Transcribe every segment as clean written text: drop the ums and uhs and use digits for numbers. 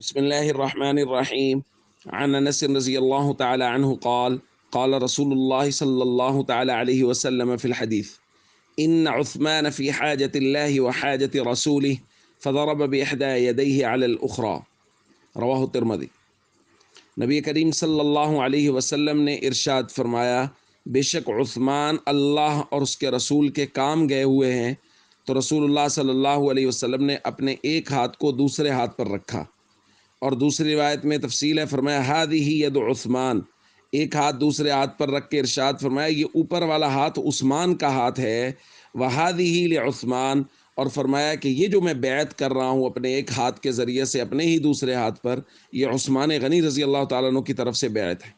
بسم الله الرحمن الرحيم. عن أنس رضي الله تعالى عنه قال قال رسول الله صلى الله تعالى عليه وسلم في الحديث: إن عثمان في حاجة الله وحاجة رسوله فضرب بإحدى يديه على الأخرى. رواہ الترمذی۔ نبی کریم صلی اللہ علیہ وسلم نے ارشاد فرمایا، بے شک عثمان اللہ اور اس کے رسول کے کام گئے ہوئے ہیں، تو رسول اللہ صلی اللہ علیہ وسلم نے اپنے ایک ہاتھ کو دوسرے ہاتھ پر رکھا، اور دوسری روایت میں تفصیل ہے، فرمایا ہذہ ید عثمان، ایک ہاتھ دوسرے ہاتھ پر رکھ کے ارشاد فرمایا یہ اوپر والا ہاتھ عثمان کا ہاتھ ہے، وہذہ لعثمان، اور فرمایا کہ یہ جو میں بیعت کر رہا ہوں اپنے ایک ہاتھ کے ذریعے سے اپنے ہی دوسرے ہاتھ پر، یہ عثمان غنی رضی اللہ تعالیٰ عنہ کی طرف سے بیعت ہے۔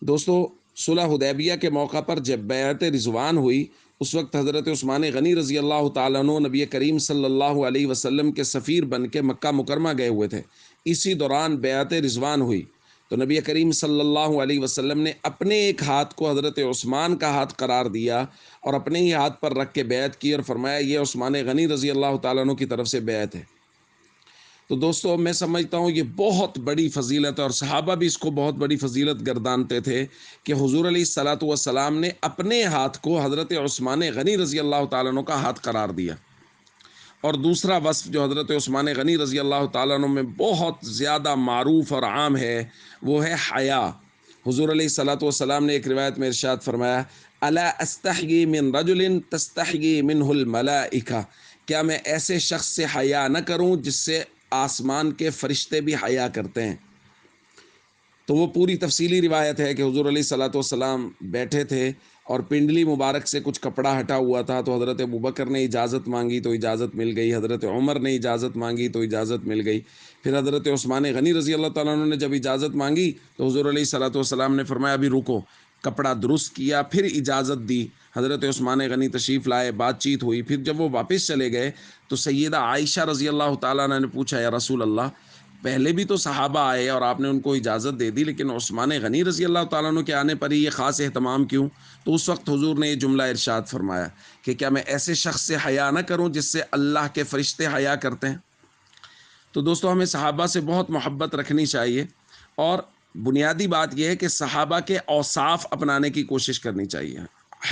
دوستو، صلح حدیبیہ کے موقع پر جب بیعت رضوان ہوئی، اس وقت حضرت عثمان غنی رضی اللہ تعالیٰ عنہ نبی کریم صلی اللہ علیہ وسلم کے سفیر بن کے مکہ مکرمہ گئے ہوئے تھے۔ اسی دوران بیعت رضوان ہوئی تو نبی کریم صلی اللہ علیہ وسلم نے اپنے ایک ہاتھ کو حضرت عثمان کا ہاتھ قرار دیا اور اپنے ہی ہاتھ پر رکھ کے بیعت کی، اور فرمایا یہ عثمان غنی رضی اللہ تعالیٰ عنہ کی طرف سے بیعت ہے۔ تو دوستو، میں سمجھتا ہوں یہ بہت بڑی فضیلت ہے، اور صحابہ بھی اس کو بہت بڑی فضیلت گردانتے تھے کہ حضور علیہ الصلاۃ والسلام نے اپنے ہاتھ کو حضرت عثمان غنی رضی اللہ تعالیٰ عنہ کا ہاتھ قرار دیا۔ اور دوسرا وصف جو حضرت عثمان غنی رضی اللہ تعالیٰ عنہ میں بہت زیادہ معروف اور عام ہے، وہ ہے حیا۔ حضور علیہ الصلاۃ والسلام نے ایک روایت میں ارشاد فرمایا، الا استحیی من رجل تستحیی منہ الملائکہ، کیا میں ایسے شخص سے حیا نہ کروں جس سے آسمان کے فرشتے بھی حیا کرتے ہیں۔ تو وہ پوری تفصیلی روایت ہے کہ حضور علیہ الصلاۃ والسلام بیٹھے تھے اور پنڈلی مبارک سے کچھ کپڑا ہٹا ہوا تھا، تو حضرت ابوبکر نے اجازت مانگی تو اجازت مل گئی، حضرت عمر نے اجازت مانگی تو اجازت مل گئی، پھر حضرت عثمان غنی رضی اللہ تعالیٰ عنہ نے جب اجازت مانگی تو حضور علیہ الصلاۃ والسلام نے فرمایا ابھی رکو، کپڑا درست کیا، پھر اجازت دی، حضرت عثمان غنی تشریف لائے، بات چیت ہوئی، پھر جب وہ واپس چلے گئے تو سیدہ عائشہ رضی اللہ تعالیٰ عنہ نے پوچھا، یا رسول اللہ، پہلے بھی تو صحابہ آئے اور آپ نے ان کو اجازت دے دی، لیکن عثمان غنی رضی اللہ تعالیٰ عنہ کے آنے پر ہی یہ خاص اہتمام کیوں؟ تو اس وقت حضور نے یہ جملہ ارشاد فرمایا کہ کیا میں ایسے شخص سے حیا نہ کروں جس سے اللہ کے فرشتے حیا کرتے ہیں۔ تو دوستو، ہمیں صحابہ سے بہت محبت رکھنی چاہیے، اور بنیادی بات یہ ہے کہ صحابہ کے اوصاف اپنانے کی کوشش کرنی چاہیے۔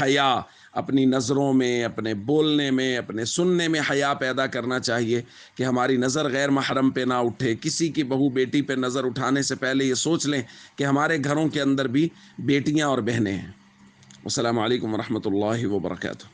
حیا، اپنی نظروں میں، اپنے بولنے میں، اپنے سننے میں حیا پیدا کرنا چاہیے کہ ہماری نظر غیر محرم پہ نہ اٹھے۔ کسی کی بہو بیٹی پہ نظر اٹھانے سے پہلے یہ سوچ لیں کہ ہمارے گھروں کے اندر بھی بیٹیاں اور بہنیں ہیں۔ السلام علیکم ورحمۃ اللہ وبرکاتہ۔